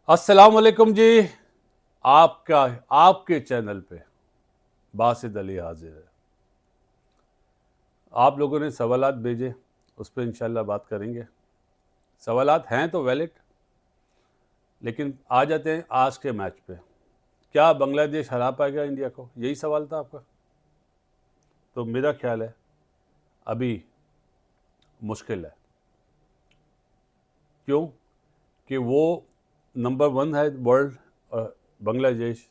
अस्सलाम वालेकुम जी। आपका आपके चैनल पे बासित अली हाजिर है। आप लोगों ने सवालात भेजे, उस पर इंशाल्लाह बात करेंगे। सवालात हैं तो वैलिड, लेकिन आ जाते हैं आज के मैच पे। क्या बांग्लादेश हरा पाएगा इंडिया को? यही सवाल था आपका। तो मेरा ख्याल है अभी मुश्किल है। क्यों? कि वो नंबर 1 है वर्ल्ड और बांग्लादेश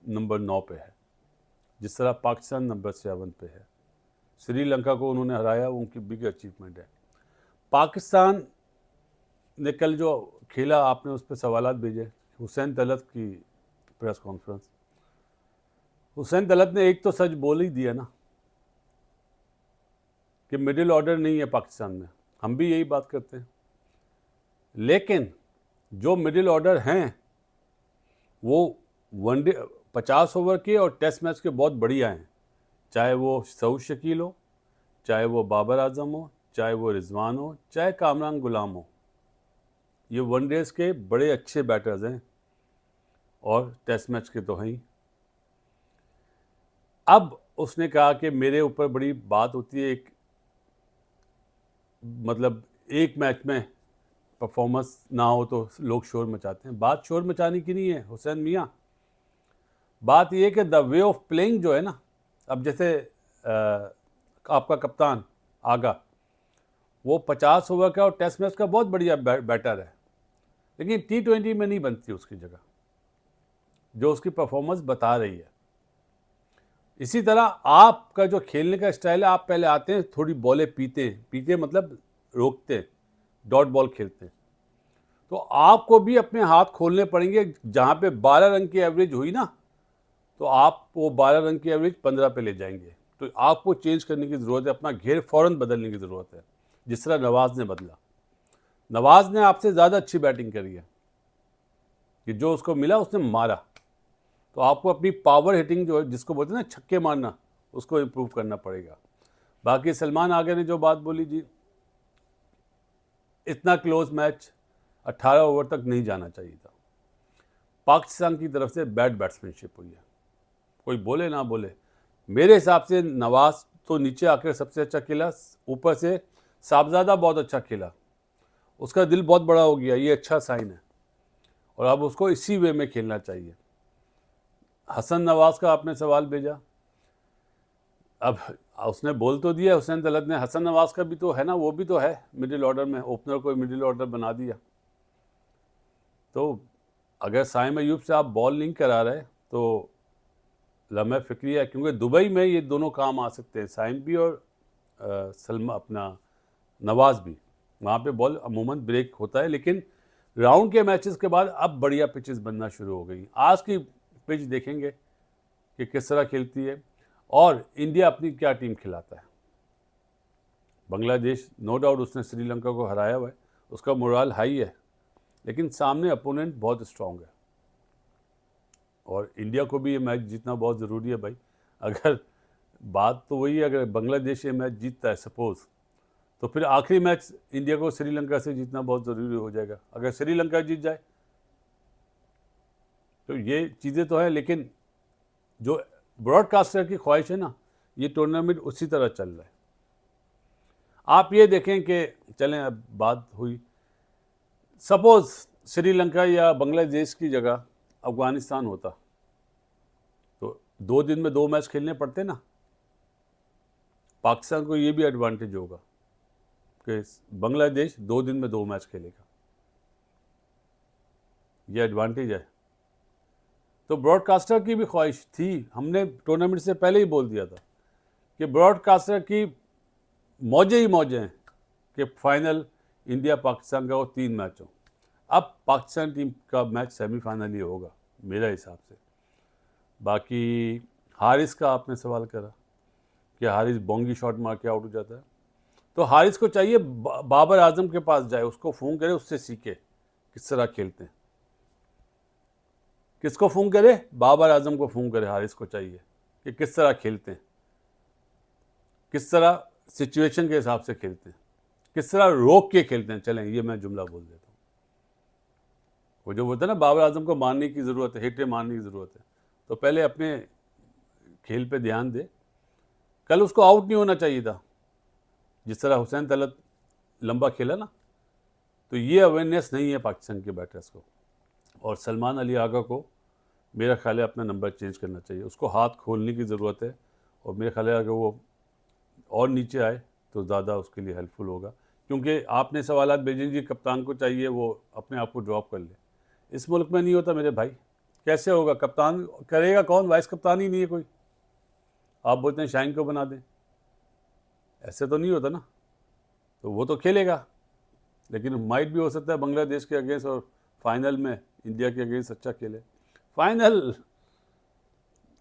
नंबर 9 पे है, जिस तरह पाकिस्तान नंबर 7 पे है। श्रीलंका को उन्होंने हराया, वो उनकी बिग अचीवमेंट है। पाकिस्तान ने कल जो खेला, आपने उस पर सवालात भेजे। हुसैन दलत की प्रेस कॉन्फ्रेंस, हुसैन दलत ने एक तो सच बोल ही दिया ना कि मिडिल ऑर्डर नहीं है पाकिस्तान में। हम भी यही बात करते हैं, लेकिन जो मिडिल ऑर्डर हैं वो वनडे 50 ओवर के और टेस्ट मैच के बहुत बढ़िया हैं। चाहे वो सऊद शकील हो, चाहे वो बाबर आजम हो, चाहे वो रिजवान हो, चाहे कामरान गुलाम हो, ये वनडेज के बड़े अच्छे बैटर्स हैं और टेस्ट मैच के तो हैं ही। अब उसने कहा कि मेरे ऊपर बड़ी बात होती है, मतलब एक मैच में परफॉर्मेंस ना हो तो लोग शोर मचाते हैं। बात शोर मचाने की नहीं है हुसैन मियाँ, बात ये है कि द वे ऑफ प्लेइंग जो है ना। अब जैसे आपका कप्तान आगा, वो 50 ओवर का और टेस्ट मैच का बहुत बढ़िया बैटर है, लेकिन T20 में नहीं बनती उसकी जगह, जो उसकी परफॉर्मेंस बता रही है। इसी तरह आपका जो खेलने का स्टाइल है, आप पहले आते हैं, थोड़ी बॉलें पीते मतलब रोकते हैं, डॉट बॉल खेलते हैं। तो आपको भी अपने हाथ खोलने पड़ेंगे। जहाँ पे 12 रन की एवरेज हुई ना, तो आप वो 12 रन की एवरेज 15 पे ले जाएंगे। तो आपको चेंज करने की ज़रूरत है, अपना घेर फ़ौरन बदलने की ज़रूरत है, जिस तरह नवाज़ ने बदला। नवाज़ ने आपसे ज़्यादा अच्छी बैटिंग करी है, कि जो उसको मिला उसने मारा। तो आपको अपनी पावर हिटिंग जो है, जिसको बोलते हैं ना छक्के मारना, उसको इम्प्रूव करना पड़ेगा। बाकी सलमान आगे ने जो बात बोली जी, इतना क्लोज मैच 18 ओवर तक नहीं जाना चाहिए था। पाकिस्तान की तरफ से बैड बैट्समैनशिप हुई है, कोई बोले ना बोले। मेरे हिसाब से नवाज तो नीचे आकर सबसे अच्छा खेला, ऊपर से साहबजादा बहुत अच्छा खेला। उसका दिल बहुत बड़ा हो गया, ये अच्छा साइन है, और अब उसको इसी वे में खेलना चाहिए। हसन नवाज का आपने सवाल भेजा, अब उसने बोल तो दिया हुसैन दलत ने। हसन नवाज का भी तो है ना, वो भी तो है मिडिल ऑर्डर में, ओपनर को मिडिल ऑर्डर बना दिया। तो अगर साइम अयूब से आप बॉल नहीं करा रहे तो लम्हे फिक्री है, क्योंकि दुबई में ये दोनों काम आ सकते हैं, साइम भी और सलमा अपना नवाज भी। वहाँ पे बॉल अमूमन ब्रेक होता है, लेकिन राउंड के मैचेस के बाद अब बढ़िया पिचेस बनना शुरू हो गई। आज की पिच देखेंगे कि किस तरह खेलती है और इंडिया अपनी क्या टीम खिलाता है। बांग्लादेश नो डाउट उसने श्रीलंका को हराया हुआ है, उसका मोराल हाई है, लेकिन सामने अपोनेंट बहुत स्ट्रांग है और इंडिया को भी ये मैच जीतना बहुत ज़रूरी है भाई। अगर बात तो वही है, अगर बांग्लादेश ये मैच जीतता है सपोज़, तो फिर आखिरी मैच इंडिया को श्रीलंका से जीतना बहुत ज़रूरी हो जाएगा। अगर श्रीलंका जीत जाए तो ये चीज़ें तो हैं, लेकिन जो ब्रॉडकास्टर की ख्वाहिश है ना, ये टूर्नामेंट उसी तरह चल रहा है। आप ये देखें कि चलें, अब बात हुई, सपोज़ श्रीलंका या बांग्लादेश की जगह अफगानिस्तान होता, तो 2 दिन में 2 मैच खेलने पड़ते ना। पाकिस्तान को ये भी एडवांटेज होगा कि बांग्लादेश 2 दिन में 2 मैच खेलेगा, ये एडवांटेज है। तो ब्रॉडकास्टर की भी ख्वाहिश थी, हमने टूर्नामेंट से पहले ही बोल दिया था कि ब्रॉडकास्टर की मौजें ही मौजें हैं कि फाइनल इंडिया पाकिस्तान का वो 3 मैच हो। अब पाकिस्तान टीम का मैच सेमीफाइनल ही होगा मेरे हिसाब से। बाकी हारिस का आपने सवाल करा कि हारिस बोंगी शॉट मार के आउट हो जाता है, तो हारिस को चाहिए बाबर आजम के पास जाए, उसको फ़ोन करे, उससे सीखे किस तरह खेलते हैं। किसको फ़ोन करे? बाबर आजम को फ़ोन करे। हारिस को चाहिए कि किस तरह खेलते हैं, किस तरह सिचुएशन के हिसाब से खेलते हैं, किस तरह रोक के खेलते हैं। चलें, ये मैं जुमला बोल देता हूँ। वो जो बोलते हैं ना बाबर आजम को मारने की ज़रूरत है, हिटें मारने की ज़रूरत है, तो पहले अपने खेल पे ध्यान दे। कल उसको आउट नहीं होना चाहिए था, जिस तरह हुसैन तलत लंबा खेला ना, तो ये अवेयरनेस नहीं है पाकिस्तान के बैटर्स को। और सलमान अली आगा को मेरा ख्याल है अपना नंबर चेंज करना चाहिए, उसको हाथ खोलने की ज़रूरत है, और मेरे ख्याल है अगर वो और नीचे आए तो ज़्यादा उसके लिए हेल्पफुल होगा, क्योंकि आपने सवालात भेजे जी कप्तान को चाहिए वो अपने आप को ड्रॉप कर ले। इस मुल्क में नहीं होता मेरे भाई, कैसे होगा? कप्तान करेगा कौन? वाइस कप्तान ही नहीं है कोई। आप बोलते हैं शाइन को बना दें, ऐसे तो नहीं होता ना। तो वो तो खेलेगा, लेकिन माइट भी हो सकता है बांग्लादेश के अगेंस्ट और फाइनल में इंडिया के अगेंस्ट अच्छा खेले। फाइनल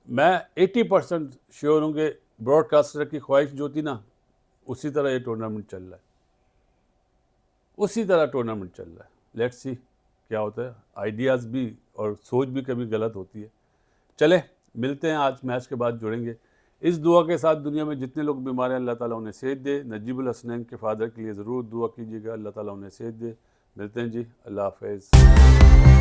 मैं 80% श्योर हूँ कि ब्रॉडकास्टर की ख्वाहिश जो थी ना, उसी तरह ये टूर्नामेंट चल रहा है, उसी तरह टूर्नामेंट चल रहा है। लेट्स सी क्या होता है। आइडियाज़ भी और सोच भी कभी गलत होती है। चले मिलते हैं, आज मैच के बाद जुड़ेंगे। इस दुआ के साथ दुनिया में जितने लोग बीमार हैं अल्लाह ताला उन्हें सेहत दे। नजीबुल हसनैन के फादर के लिए ज़रूर दुआ कीजिएगा, अल्लाह ताला उन्हें सेहत दे। मिलते हैं जी, अल्लाह हाफ़िज़।